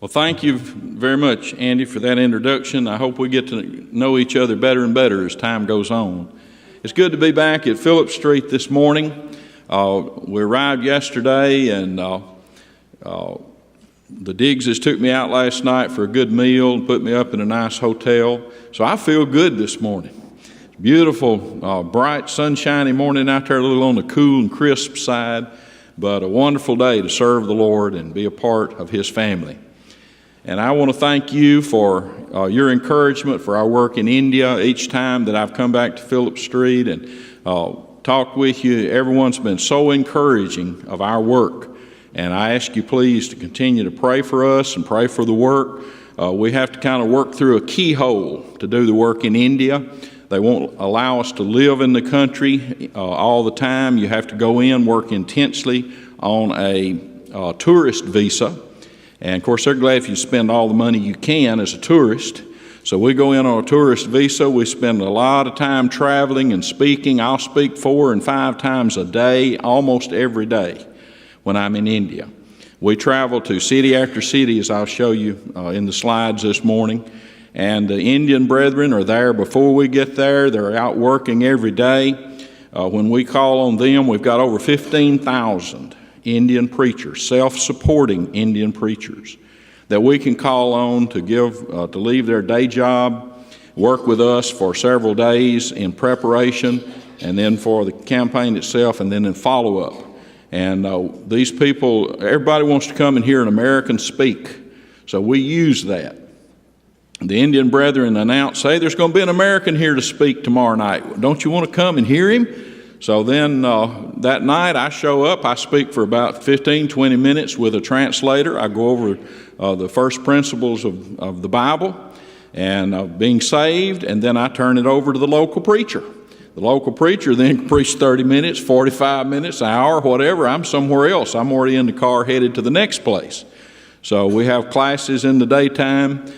Well, thank you very much, Andy, for that introduction. I hope we get to know each other better and better as time goes on. It's good to be back at Phillips Street this morning. We arrived yesterday, and the Diggses took me out last night for a good meal and put me up in a nice hotel. So I feel good this morning. Beautiful, bright, sunshiny morning out there, a little on the cool and crisp side, but a wonderful day to serve the Lord and be a part of His family. And I want to thank you for your encouragement for our work in India. Each time that I've come back to Phillips Street and talked with you, everyone's been so encouraging of our work. And I ask you please to continue to pray for us and pray for the work. We have to kind of work through a keyhole to do the work in India. They won't allow us to live in the country all the time. You have to go in, work intensely on a tourist visa. And of course, they're glad if you spend all the money you can as a tourist. So we go in on a tourist visa. We spend a lot of time traveling and speaking. I'll speak 4 and 5 times a day, almost every day when I'm in India. We travel to city after city, as I'll show you in the slides this morning. And the Indian brethren are there before we get there. They're out working every day. When we call on them, we've got over 15,000 Indian preachers, self-supporting Indian preachers, that we can call on to to leave their day job, work with us for several days in preparation, and then for the campaign itself, and then in follow-up. And these people, everybody wants to come and hear an American speak, so we use that. The Indian brethren announce, hey, there's going to be an American here to speak tomorrow night. Don't you want to come and hear him? So then that night I show up, I speak for about 15, 20 minutes with a translator. I go over the first principles of the Bible and being saved, and then I turn it over to the local preacher. The local preacher then preached 30 minutes, 45 minutes, an hour, whatever. I'm somewhere else. I'm already in the car headed to the next place. So we have classes in the daytime,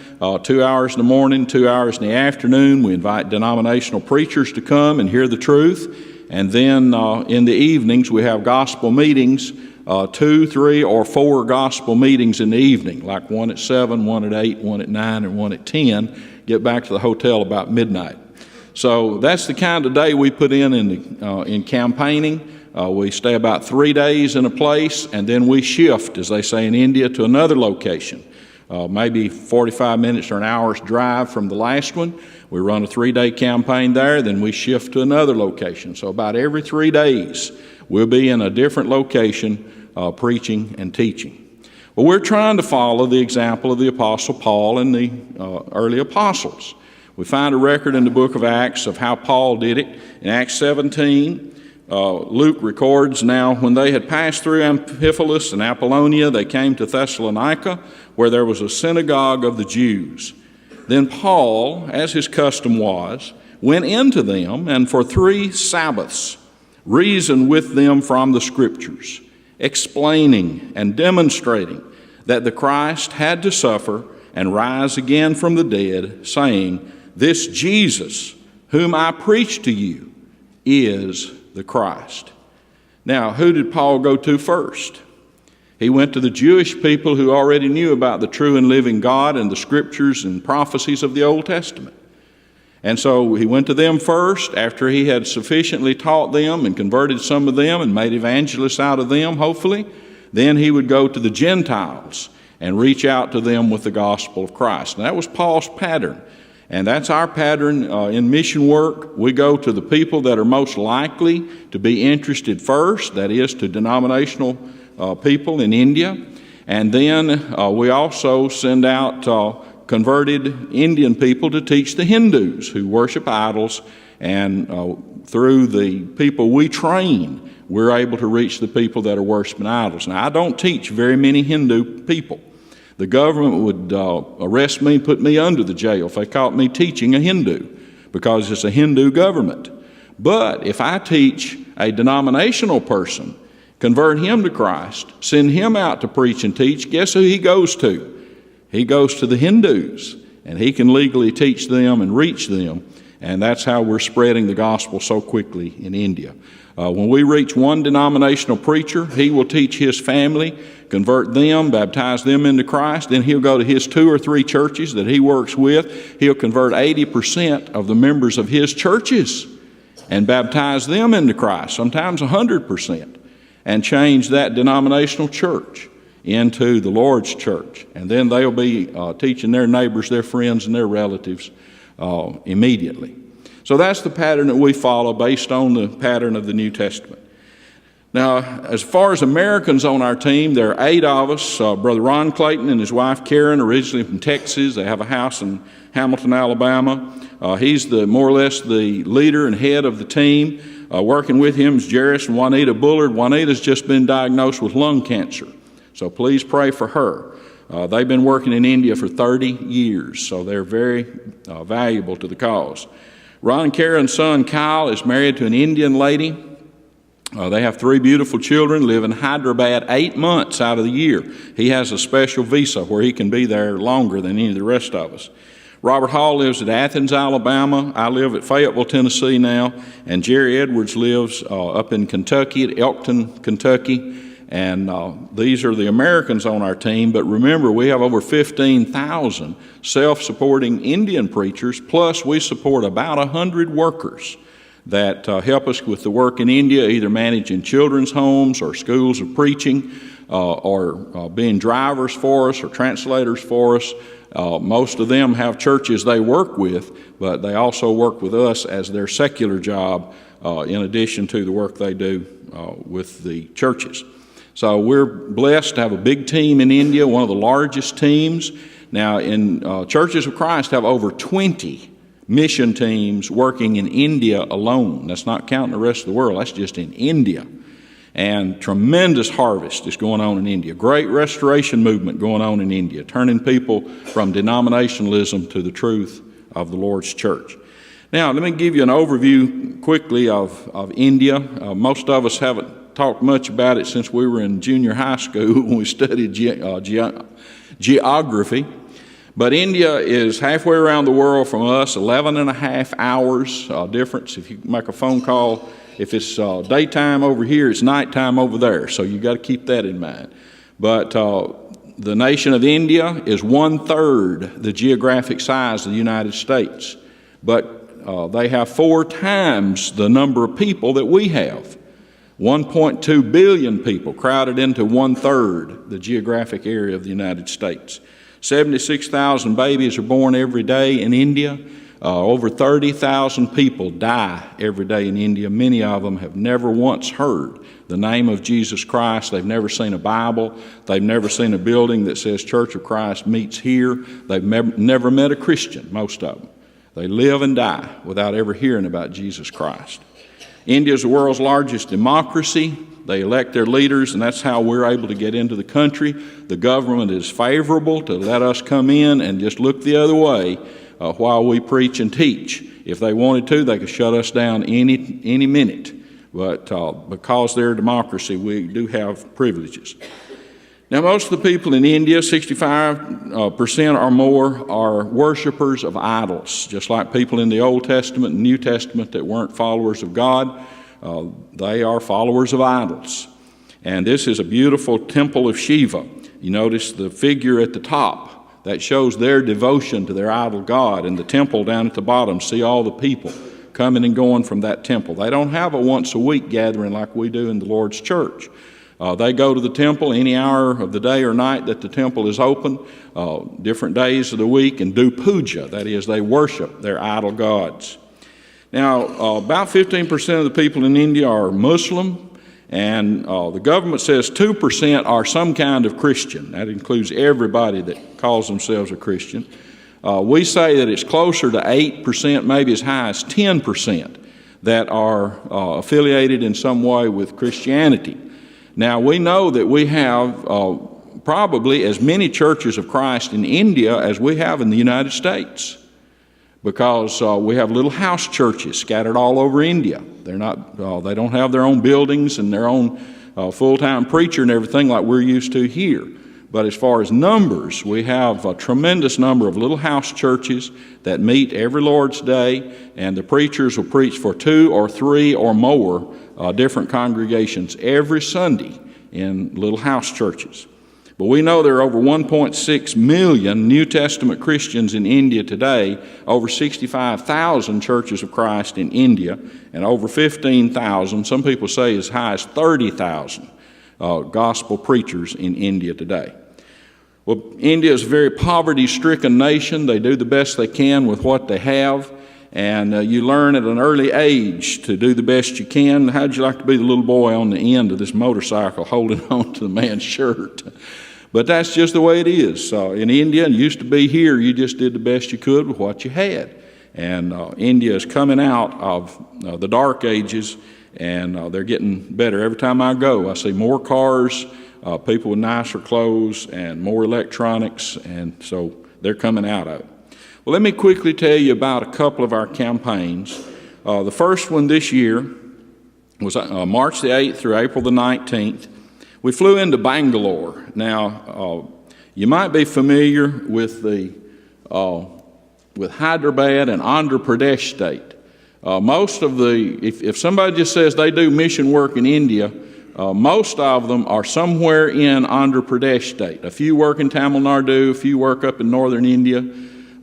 2 hours in the morning, 2 hours in the afternoon. We invite denominational preachers to come and hear the truth. And then in the evenings, we have gospel meetings, 2, 3, or 4 gospel meetings in the evening, like one at 7, one at 8, one at 9, and one at 10. Get back to the hotel about midnight. So that's the kind of day we put in campaigning. We stay about 3 days in a place, and then we shift, as they say in India, to another location. Maybe 45 minutes or an hour's drive from the last one. We run a 3-day campaign there, then we shift to another location. So about every 3 days, we'll be in a different location preaching and teaching. Well, we're trying to follow the example of the Apostle Paul and the early apostles. We find a record in the book of Acts of how Paul did it. In Acts 17, Luke records, now when they had passed through Amphipolis and Apollonia, they came to Thessalonica, where there was a synagogue of the Jews. Then Paul, as his custom was, went into them, and for 3 Sabbaths reasoned with them from the Scriptures, explaining and demonstrating that the Christ had to suffer and rise again from the dead, saying, this Jesus, whom I preach to you, is the Christ. Now, who did Paul go to first? He went to the Jewish people who already knew about the true and living God and the Scriptures and prophecies of the Old Testament. And so he went to them first after he had sufficiently taught them and converted some of them and made evangelists out of them, hopefully. Then he would go to the Gentiles and reach out to them with the gospel of Christ. And that was Paul's pattern. And that's our pattern in mission work. We go to the people that are most likely to be interested first, that is to denominational people in India. And then we also send out converted Indian people to teach the Hindus who worship idols. And through the people we train, we're able to reach the people that are worshiping idols. Now, I don't teach very many Hindu people. The government would arrest me and put me under the jail if they caught me teaching a Hindu, because it's a Hindu government. But if I teach a denominational person, convert him to Christ, send him out to preach and teach, guess who he goes to? He goes to the Hindus, and he can legally teach them and reach them. And that's how we're spreading the gospel so quickly in India. When we reach one denominational preacher, he will teach his family, convert them, baptize them into Christ. Then he'll go to his 2 or 3 churches that he works with. He'll convert 80% of the members of his churches and baptize them into Christ, sometimes 100%, and change that denominational church into the Lord's church. And then they'll be teaching their neighbors, their friends, and their relatives immediately. So that's the pattern that we follow based on the pattern of the New Testament. Now, as far as Americans on our team, there are 8 of us. Brother Ron Clayton and his wife Karen, originally from Texas. They have a house in Hamilton, Alabama. He's more or less the leader and head of the team. Working with him is Jairus and Juanita Bullard. Juanita's just been diagnosed with lung cancer, so please pray for her. They've been working in India for 30 years, so they're very valuable to the cause. Ron and Karen's son Kyle is married to an Indian lady. They have 3 beautiful children, live in Hyderabad 8 months out of the year. He has a special visa where he can be there longer than any of the rest of us. Robert Hall lives at Athens, Alabama. I live at Fayetteville, Tennessee now. And Jerry Edwards lives up in Kentucky, at Elkton, Kentucky. And these are the Americans on our team. But remember, we have over 15,000 self-supporting Indian preachers, plus we support about 100 workers that help us with the work in India, either managing children's homes or schools of preaching, or being drivers for us or translators for us. Most of them have churches they work with, but they also work with us as their secular job in addition to the work they do with the churches. So we're blessed to have a big team in India, one of the largest teams. Now, in Churches of Christ have over 20 mission teams working in India alone. That's not counting the rest of the world. That's just in India. And tremendous harvest is going on in India. Great restoration movement going on in India, turning people from denominationalism to the truth of the Lord's church. Now, let me give you an overview quickly of India. Most of us haven't talked much about it since we were in junior high school when we studied geography. But India is halfway around the world from us, 11 and a half hours difference. If you make a phone call, if it's daytime over here, it's nighttime over there. So you've got to keep that in mind. But the nation of India is 1/3 the geographic size of the United States. But they have 4 times the number of people that we have. 1.2 billion people crowded into 1/3 the geographic area of the United States. 76,000 babies are born every day in India. Over 30,000 people die every day in India. Many of them have never once heard the name of Jesus Christ. They've never seen a Bible. They've never seen a building that says Church of Christ meets here. They've never met a Christian, most of them. They live and die without ever hearing about Jesus Christ. India is the world's largest democracy. They elect their leaders, and that's how we're able to get into the country. The government is favorable to let us come in and just look the other way while we preach and teach. If they wanted to, they could shut us down any minute. But because they're a democracy, we do have privileges. Now, most of the people in India, 65% or more, are worshipers of idols, just like people in the Old Testament and New Testament that weren't followers of God. They are followers of idols. And this is a beautiful temple of Shiva. You notice the figure at the top. That shows their devotion to their idol god. And the temple down at the bottom, see all the people coming and going from that temple. They don't have a once-a-week gathering like we do in the Lord's church. They go to the temple any hour of the day or night that the temple is open, different days of the week, and do puja. That is, they worship their idol gods. Now, about 15% of the people in India are Muslim, and the government says 2% are some kind of Christian. That includes everybody that calls themselves a Christian. We say that it's closer to 8%, maybe as high as 10%, that are affiliated in some way with Christianity. Now, we know that we have probably as many churches of Christ in India as we have in the United States, because we have little house churches scattered all over India. They don't have their own buildings and their own full-time preacher and everything like we're used to here. But as far as numbers, we have a tremendous number of little house churches that meet every Lord's Day, and the preachers will preach for 2 or 3 or more different congregations every Sunday in little house churches. But we know there are over 1.6 million New Testament Christians in India today, over 65,000 churches of Christ in India, and over 15,000, some people say as high as 30,000 gospel preachers in India today. Well, India is a very poverty-stricken nation. They do the best they can with what they have, and you learn at an early age to do the best you can. How'd you like to be the little boy on the end of this motorcycle holding on to the man's shirt? But that's just the way it is. In India, and used to be here, you just did the best you could with what you had. And India is coming out of the dark ages, and they're getting better. Every time I go, I see more cars, people with nicer clothes, and more electronics, and so they're coming out of it. Well, let me quickly tell you about a couple of our campaigns. The first one this year was March the 8th through April the 19th. We flew into Bangalore. Now, you might be familiar with with Hyderabad and Andhra Pradesh state. If somebody just says they do mission work in India, most of them are somewhere in Andhra Pradesh state. A few work in Tamil Nadu, a few work up in northern India,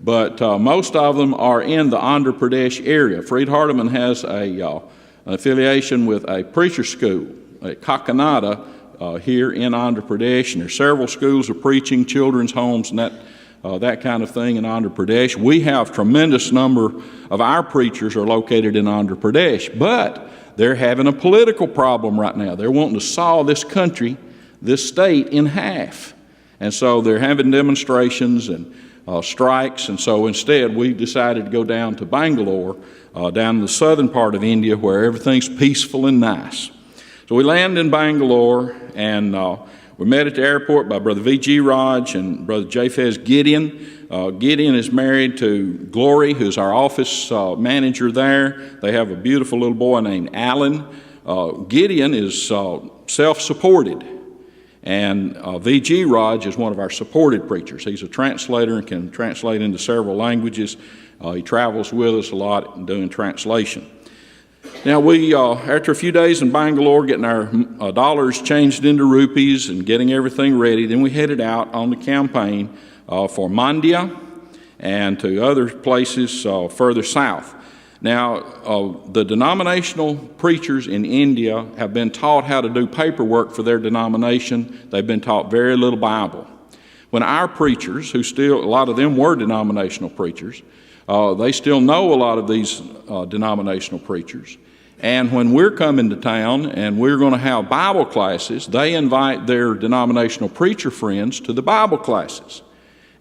but most of them are in the Andhra Pradesh area. Freed Hardeman has an affiliation with a preacher school at Kakinada here in Andhra Pradesh, and there's several schools of preaching, children's homes, and that kind of thing in Andhra Pradesh. We have tremendous number of our preachers are located in Andhra Pradesh, but they're having a political problem right now. They're wanting to saw this country, this state, in half. And so they're having demonstrations and strikes, and so instead we decided to go down to Bangalore, down in the southern part of India where everything's peaceful and nice. So we landed in Bangalore, and we met at the airport by Brother V.G. Raj and Brother Japheth Gideon. Gideon is married to Glory, who's our office manager there. They have a beautiful little boy named Alan. Gideon is self-supported, and V.G. Raj is one of our supported preachers. He's a translator and can translate into several languages. He travels with us a lot doing translation. Now, we, after a few days in Bangalore, getting our dollars changed into rupees and getting everything ready, then we headed out on the campaign for Mandya and to other places further south. Now, the denominational preachers in India have been taught how to do paperwork for their denomination. They've been taught very little Bible. When our preachers, a lot of them were denominational preachers, they still know a lot of these denominational preachers. And when we're coming to town and we're going to have Bible classes, they invite their denominational preacher friends to the Bible classes.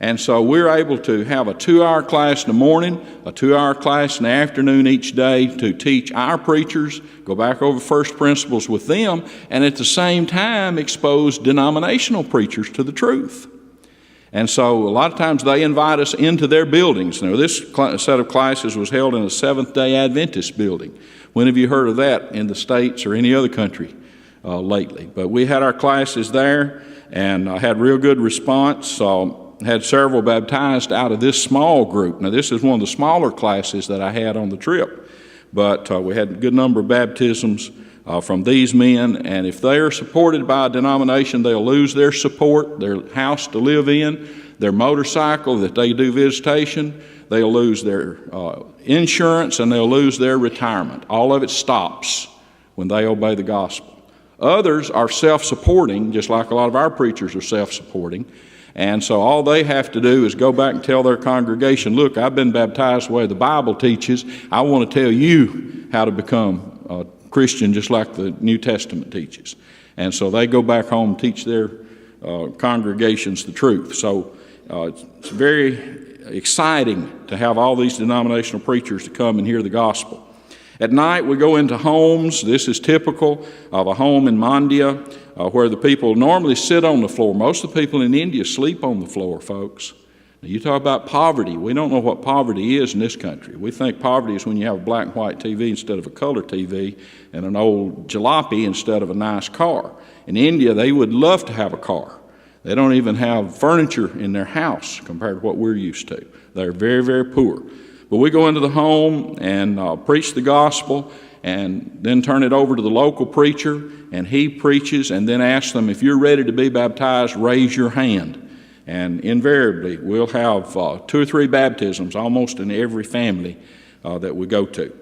And so we're able to have a 2-hour class in the morning, a 2-hour class in the afternoon each day to teach our preachers, go back over first principles with them, and at the same time expose denominational preachers to the truth. And so a lot of times they invite us into their buildings. Now, this set of classes was held in a Seventh-day Adventist building. When have you heard of that in the States or any other country lately? But we had our classes there, and I had real good response. Had several baptized out of this small group. Now, this is one of the smaller classes that I had on the trip. But we had a good number of baptisms from these men, and if they are supported by a denomination, they'll lose their support, their house to live in, their motorcycle that they do visitation, they'll lose their insurance, and they'll lose their retirement. All of it stops when they obey the gospel. Others are self-supporting, just like a lot of our preachers are self-supporting, and so all they have to do is go back and tell their congregation, look, I've been baptized the way the Bible teaches. I want to tell you how to become Christian just like the New Testament teaches. And so they go back home and teach their congregations the truth. So it's very exciting to have all these denominational preachers to come and hear the gospel. At night we go into homes. This is typical of a home in Mandya where the people normally sit on the floor. Most of the people in India sleep on the floor, folks. Now, you talk about poverty. We don't know what poverty is in this country. We think poverty is when you have a black and white TV instead of a color TV and an old jalopy instead of a nice car. In India, they would love to have a car. They don't even have furniture in their house compared to what we're used to. They're very, very poor. But we go into the home and preach the gospel and then turn it over to the local preacher, and he preaches and then asks them, if you're ready to be baptized, raise your hand. And invariably, we'll have 2 or 3 baptisms almost in every family that we go to.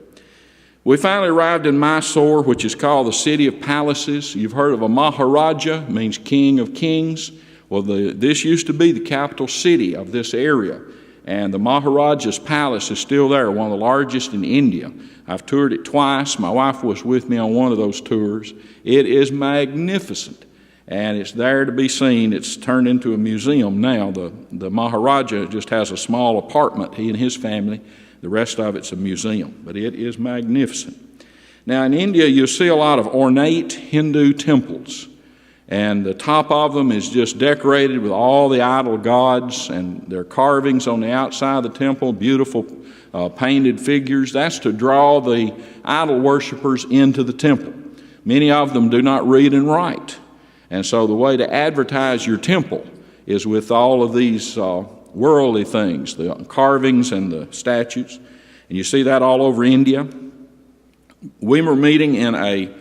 We finally arrived in Mysore, which is called the City of Palaces. You've heard of a Maharaja, means King of Kings. Well, this used to be the capital city of this area. And the Maharaja's palace is still there, one of the largest in India. I've toured it twice. My wife was with me on one of those tours. It is magnificent, and it's there to be seen. It's turned into a museum now. The Maharaja just has a small apartment, he and his family. The rest of it's a museum, but it is magnificent. Now, in India, you'll see a lot of ornate Hindu temples. And the top of them is just decorated with all the idol gods, and their carvings on the outside of the temple, beautiful painted figures. That's to draw the idol worshipers into the temple. Many of them do not read and write. And so the way to advertise your temple is with all of these worldly things, the carvings and the statues. And you see that all over India. We were meeting in a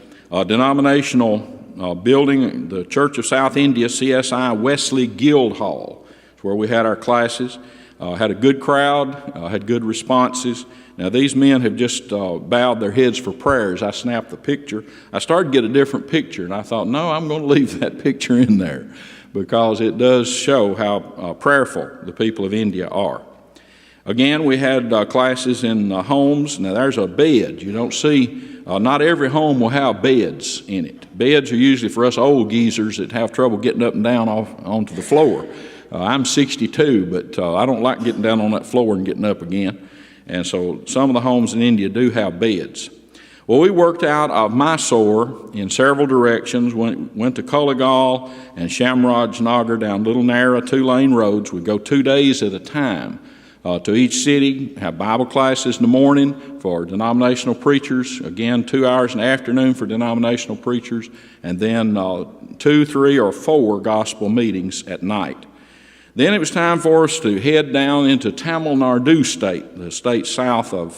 denominational building, the Church of South India, CSI Wesley Guild Hall. It's where we had our classes. Had a good crowd, had good responses. Now, these men have just bowed their heads for prayers. I snapped the picture. I started to get a different picture, and I thought, no, I'm going to leave that picture in there because it does show how prayerful the people of India are. Again, we had classes in homes. Now, there's a bed. You don't see, not every home will have beds in it. Beds are usually for us old geezers that have trouble getting up and down onto the floor. I'm 62, but I don't like getting down on that floor and getting up again. And so some of the homes in India do have beds. Well, we worked out of Mysore in several directions, went to Kollegal and Shamrajnagar down little narrow 2-lane roads. We'd go 2 days at a time to each city, have Bible classes in the morning for denominational preachers, again 2 hours in the afternoon for denominational preachers, and then 2, 3, or 4 gospel meetings at night. Then it was time for us to head down into Tamil Nadu state, the state south of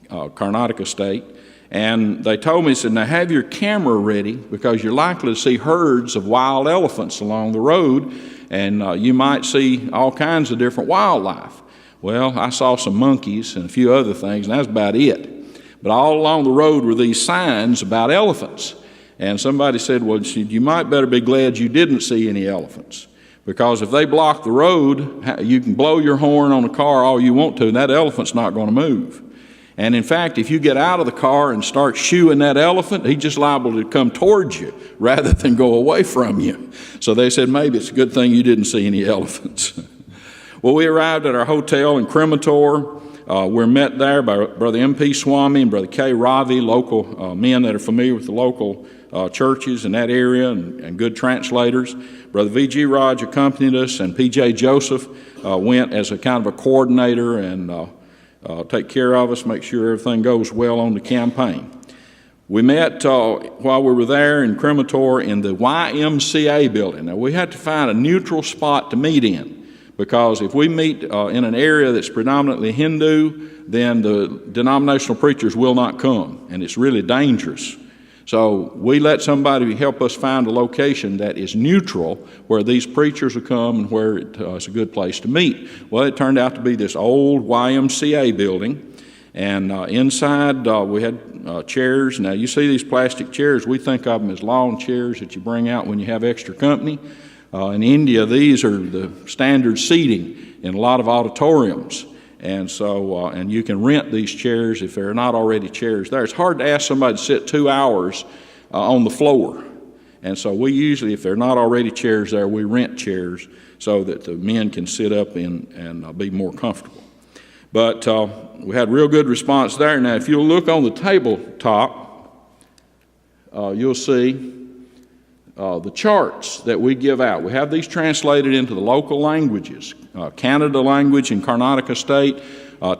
Karnataka state. And they told me, said, now have your camera ready because you're likely to see herds of wild elephants along the road, and you might see all kinds of different wildlife. Well, I saw some monkeys and a few other things, and that's about it. But all along the road were these signs about elephants. And somebody said, well, you might better be glad you didn't see any elephants. Because if they block the road, you can blow your horn on a car all you want to, and that elephant's not going to move. And in fact, if you get out of the car and start shooing that elephant, he's just liable to come towards you rather than go away from you. So they said, maybe it's a good thing you didn't see any elephants. Well, we arrived at our hotel in Coimbatore. We're met there by Brother M.P. Swami and Brother K. Ravi, local men that are familiar with the local churches in that area and good translators. Brother V.G. Raj accompanied us, and P.J. Joseph went as a kind of a coordinator and take care of us, make sure everything goes well on the campaign. We met while we were there in Coimbatore in the YMCA building. Now, we had to find a neutral spot to meet in because if we meet in an area that's predominantly Hindu, then the denominational preachers will not come, and it's really dangerous. So we let somebody help us find a location that is neutral where these preachers will come and where it's a good place to meet. Well, it turned out to be this old YMCA building, and inside we had chairs. Now, you see these plastic chairs, we think of them as lawn chairs that you bring out when you have extra company. In India, these are the standard seating in a lot of auditoriums. And so, and you can rent these chairs if there are not already chairs there. It's hard to ask somebody to sit 2 hours on the floor. And so we usually, if there are not already chairs there, we rent chairs so that the men can sit up and be more comfortable. But we had real good response there. Now, if you'll look on the tabletop, you'll see the charts that we give out. We have these translated into the local languages, Kannada language in Karnataka state,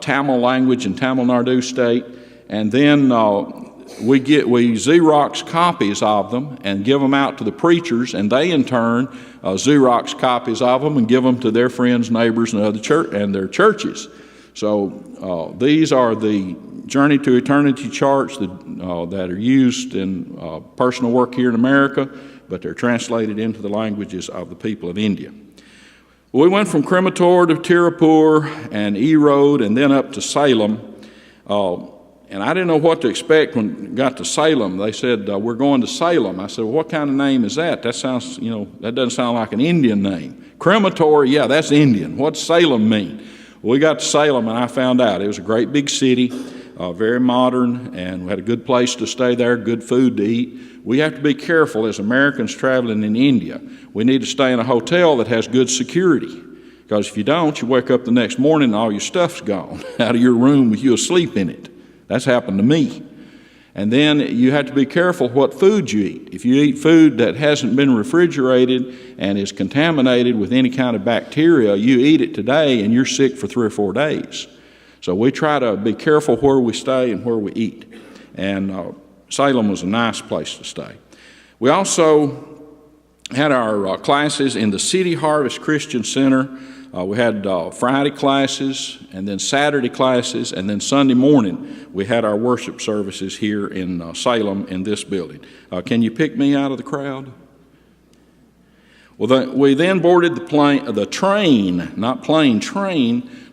Tamil language in Tamil Nadu state, and then we Xerox copies of them and give them out to the preachers, and they in turn Xerox copies of them and give them to their friends, neighbors, and their churches. So these are the Journey to Eternity charts that are used in personal work here in America, but they're translated into the languages of the people of India. We went from Cremator to Tirupur and Erode and then up to Salem. And I didn't know what to expect when we got to Salem. They said, we're going to Salem. I said, well, what kind of name is that? That sounds, that doesn't sound like an Indian name. Cremator, yeah, that's Indian. What's Salem mean? Well, we got to Salem and I found out it was a great big city, very modern, and we had a good place to stay there, good food to eat. We have to be careful as Americans traveling in India. We need to stay in a hotel that has good security, because if you don't, you wake up the next morning and all your stuff's gone out of your room with you asleep in it. That's happened to me. And then you have to be careful what food you eat. If you eat food that hasn't been refrigerated and is contaminated with any kind of bacteria, you eat it today and you're sick for 3 or 4 days. So we try to be careful where we stay and where we eat. And Salem was a nice place to stay. We also had our classes in the City Harvest Christian Center. We had Friday classes, and then Saturday classes, and then Sunday morning we had our worship services here in Salem in this building. Can you pick me out of the crowd? Well, we then boarded the train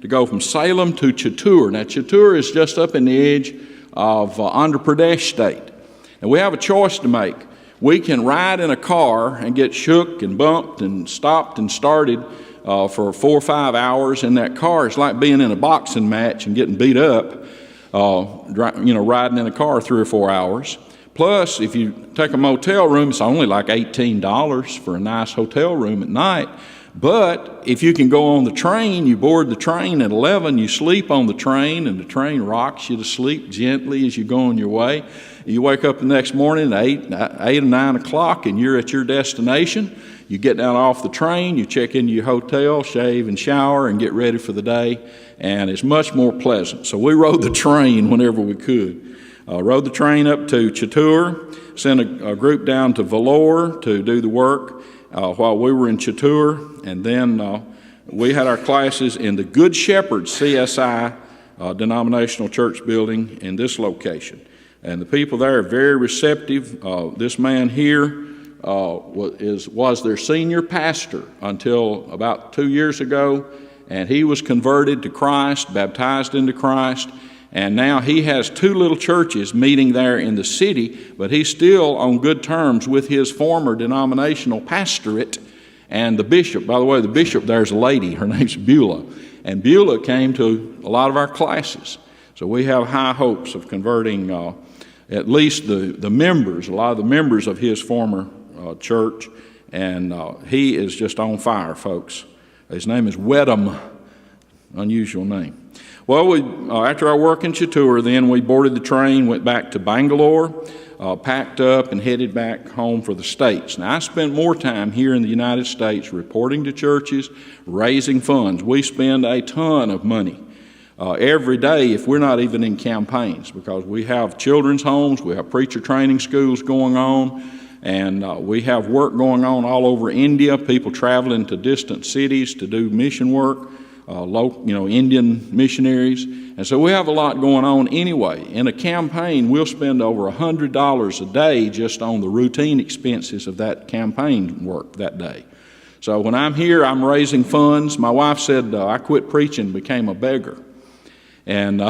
to go from Salem to Chittoor. Now, Chittoor is just up in the edge of Andhra Pradesh state, and we have a choice to make. We can ride in a car and get shook and bumped and stopped and started for 4 or 5 hours in that car. It's like being in a boxing match and getting beat up, riding in a car 3 or 4 hours. Plus, if you take a motel room, it's only like $18 for a nice hotel room at night. But if you can go on the train, you board the train at 11, you sleep on the train, and the train rocks you to sleep gently as you go on your way. You wake up the next morning at 8 or 9 o'clock, and you're at your destination. You get down off the train, you check into your hotel, shave and shower, and get ready for the day, and it's much more pleasant. So we rode the train whenever we could. Rode the train up to Chittoor, sent a group down to Vellore to do the work while we were in Chittoor, and then we had our classes in the Good Shepherd CSI denominational church building in this location. And the people there are very receptive. This man here was their senior pastor until about 2 years ago, and he was converted to Christ, baptized into Christ, and now he has 2 little churches meeting there in the city, but he's still on good terms with his former denominational pastorate and the bishop. By the way, the bishop there's a lady, her name's Beulah, and Beulah came to a lot of our classes. So we have high hopes of converting at least the members, a lot of the members of his former church, and he is just on fire, folks. His name is Wedham, unusual name. Well, after our work in Chittoor, then we boarded the train, went back to Bangalore, packed up, and headed back home for the States. Now, I spent more time here in the United States reporting to churches, raising funds. We spend a ton of money every day if we're not even in campaigns, because we have children's homes, we have preacher training schools going on, and we have work going on all over India, people traveling to distant cities to do mission work, Indian missionaries. And so we have a lot going on anyway. In a campaign, we'll spend over $100 a day just on the routine expenses of that campaign work that day. So when I'm here, I'm raising funds. My wife said I quit preaching, became a beggar. And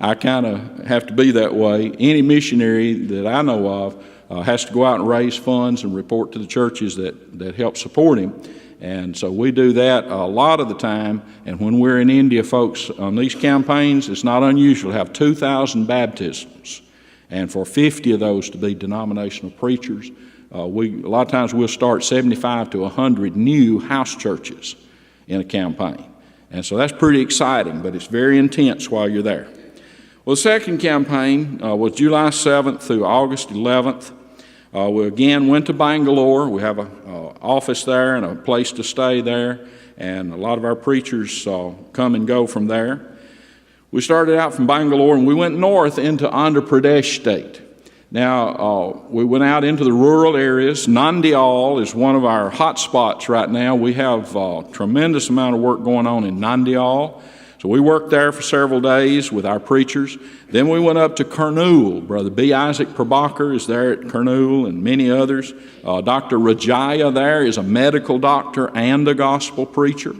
I kind of have to be that way. Any missionary that I know of has to go out and raise funds and report to the churches that help support him. And so we do that a lot of the time. And when we're in India, folks, on these campaigns, it's not unusual to have 2,000 baptisms, and for 50 of those to be denominational preachers. A lot of times we'll start 75 to 100 new house churches in a campaign. And so that's pretty exciting, but it's very intense while you're there. Well, the second campaign was July 7th through August 11th. We again went to Bangalore. We have an office there and a place to stay there, and a lot of our preachers come and go from there. We started out from Bangalore and we went north into Andhra Pradesh state. Now, we went out into the rural areas. Nandyal is one of our hot spots right now. We have a tremendous amount of work going on in Nandyal. So we worked there for several days with our preachers. Then we went up to Kurnool. Brother B. Isaac Prabhakar is there at Kurnool and many others. Dr. Rajaya there is a medical doctor and a gospel preacher.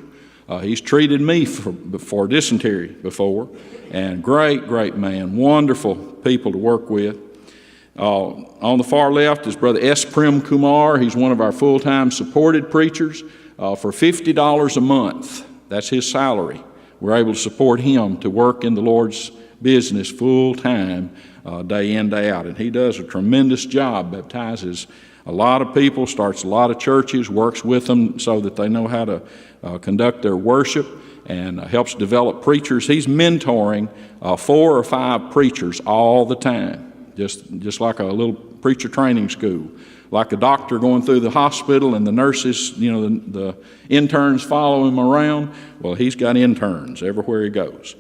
He's treated me for dysentery before. And great man. Wonderful people to work with. On the far left is Brother S. Prem Kumar. He's one of our full-time supported preachers for $50 a month. That's his salary. We're able to support him to work in the Lord's business full-time, day in, day out. And he does a tremendous job, baptizes a lot of people, starts a lot of churches, works with them so that they know how to conduct their worship, and helps develop preachers. He's mentoring 4 or 5 preachers all the time, just like a little preacher training school. Like a doctor going through the hospital and the nurses, the interns follow him around. Well, he's got interns everywhere he goes.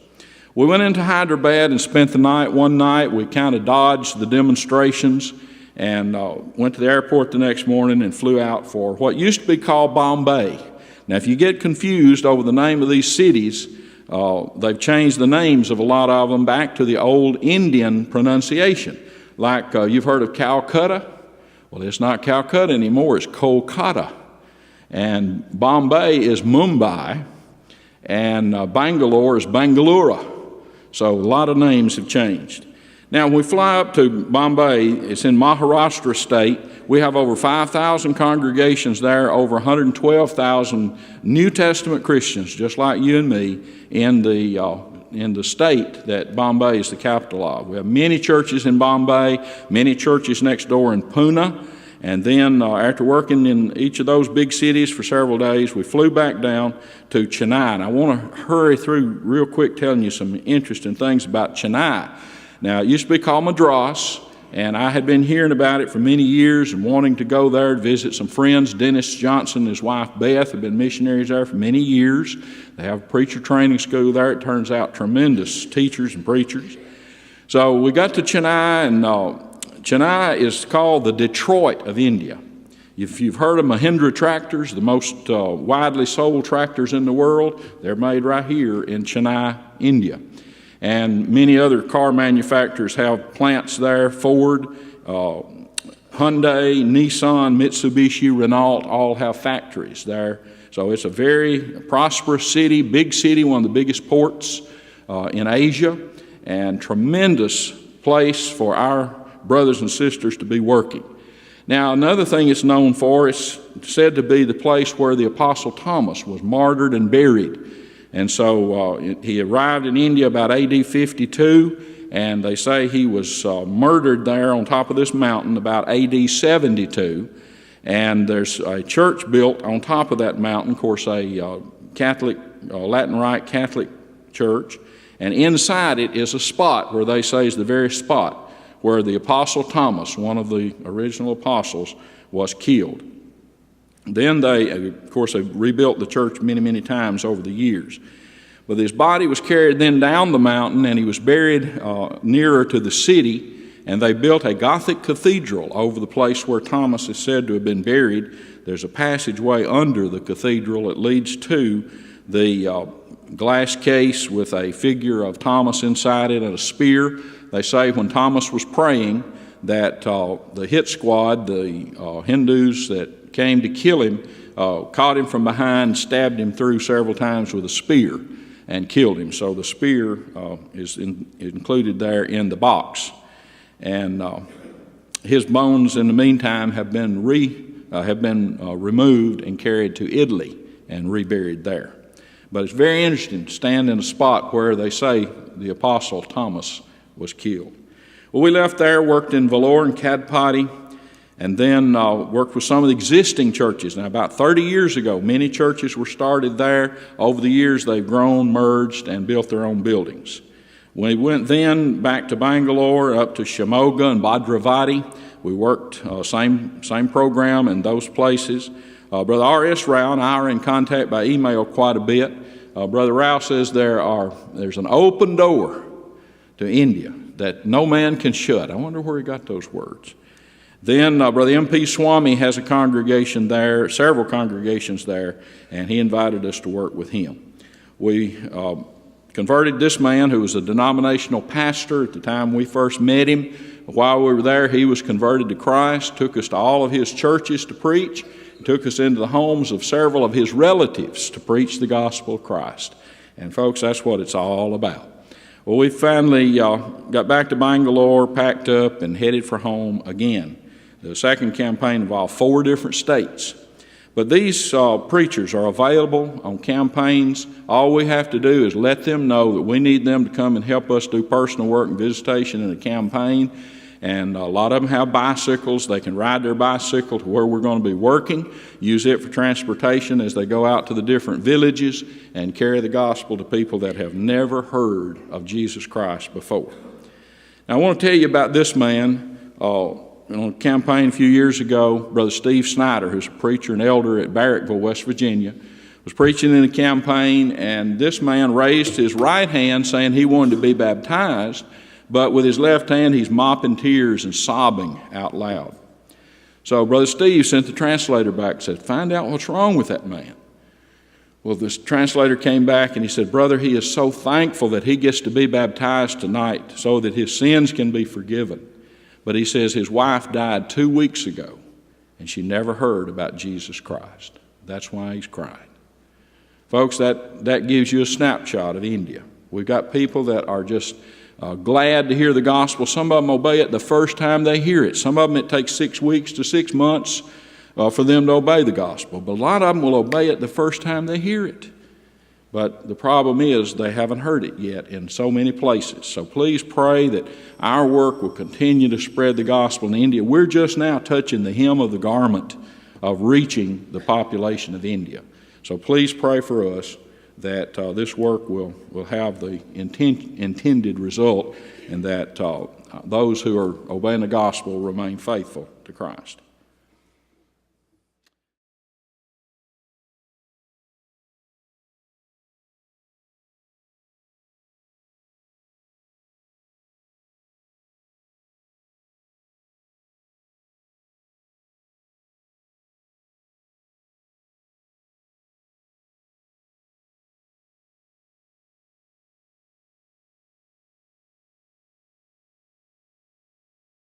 We went into Hyderabad and spent the night. One night we kind of dodged the demonstrations and went to the airport the next morning and flew out for what used to be called Bombay. Now, if you get confused over the name of these cities, they've changed the names of a lot of them back to the old Indian pronunciation. Like you've heard of Calcutta. Well, it's not Calcutta anymore, it's Kolkata. And Bombay is Mumbai, and Bangalore is Bangalore. So a lot of names have changed. Now, when we fly up to Bombay, it's in Maharashtra state. We have over 5,000 congregations there, over 112,000 New Testament Christians, just like you and me, in the state that Bombay is the capital of. We have many churches in Bombay, many churches next door in Pune, and then after working in each of those big cities for several days, we flew back down to Chennai. And I want to hurry through real quick telling you some interesting things about Chennai. Now, it used to be called Madras, and I had been hearing about it for many years and wanting to go there to visit some friends. Dennis Johnson and his wife Beth have been missionaries there for many years. They have a preacher training school there. It turns out tremendous teachers and preachers. So we got to Chennai, and Chennai is called the Detroit of India. If you've heard of Mahindra tractors, the most widely sold tractors in the world, they're made right here in Chennai, India. And many other car manufacturers have plants there. Ford, Hyundai, Nissan, Mitsubishi, Renault all have factories there. So it's a very prosperous city, big city, one of the biggest ports in Asia, and tremendous place for our brothers and sisters to be working. Now, another thing it's known for, it's said to be the place where the Apostle Thomas was martyred and buried. And so he arrived in India about AD 52, and they say he was murdered there on top of this mountain about AD 72. And there's a church built on top of that mountain, of course, a Catholic, Latin Rite Catholic church. And inside it is a spot where they say is the very spot where the Apostle Thomas, one of the original apostles, was killed. Then they rebuilt the church many times over the years. But his body was carried then down the mountain, and he was buried nearer to the city, and they built a Gothic cathedral over the place where Thomas is said to have been buried. There's a passageway under the cathedral that leads to the glass case with a figure of Thomas inside it and a spear. They say when Thomas was praying that the hit squad, the Hindus that came to kill him, caught him from behind, stabbed him through several times with a spear and killed him. So the spear is included there in the box. And his bones in the meantime have been removed and carried to Italy and reburied there. But it's very interesting to stand in a spot where they say the Apostle Thomas was killed. Well, we left there, worked in Vellore and Kadpati, and then worked with some of the existing churches. Now, about 30 years ago, many churches were started there. Over the years, they've grown, merged, and built their own buildings. We went then back to Bangalore, up to Shimoga and Bhadravati. We worked same program in those places. Brother R.S. Rao and I are in contact by email quite a bit. Brother Ralph says there's an open door to India that no man can shut. I wonder where he got those words. Then Brother M.P. Swami has a congregation there, several congregations there, and he invited us to work with him. We converted this man who was a denominational pastor at the time we first met him. While we were there, he was converted to Christ, took us to all of his churches to preach, took us into the homes of several of his relatives to preach the gospel of Christ. And folks, that's what it's all about. Well, we finally got back to Bangalore, packed up, and headed for home again. The second campaign involved 4 different states. But these preachers are available on campaigns. All we have to do is let them know that we need them to come and help us do personal work and visitation in a campaign. And a lot of them have bicycles. They can ride their bicycle to where we're going to be working, use it for transportation as they go out to the different villages and carry the gospel to people that have never heard of Jesus Christ before. Now, I want to tell you about this man. On a campaign a few years ago, Brother Steve Snyder, who's a preacher and elder at Barrackville, West Virginia, was preaching in a campaign, and this man raised his right hand saying he wanted to be baptized, but with his left hand he's mopping tears and sobbing out loud. So Brother Steve sent the translator back and said, "Find out what's wrong with that man." Well, this translator came back and he said, "Brother, he is so thankful that he gets to be baptized tonight so that his sins can be forgiven. But he says his wife died 2 weeks ago, and she never heard about Jesus Christ. That's why he's crying." Folks, that gives you a snapshot of India. We've got people that are just glad to hear the gospel. Some of them obey it the first time they hear it. Some of them it takes 6 weeks to 6 months for them to obey the gospel. But a lot of them will obey it the first time they hear it. But the problem is they haven't heard it yet in so many places. So please pray that our work will continue to spread the gospel in India. We're just now touching the hem of the garment of reaching the population of India. So please pray for us that this work will have the intended result, and that those who are obeying the gospel remain faithful to Christ.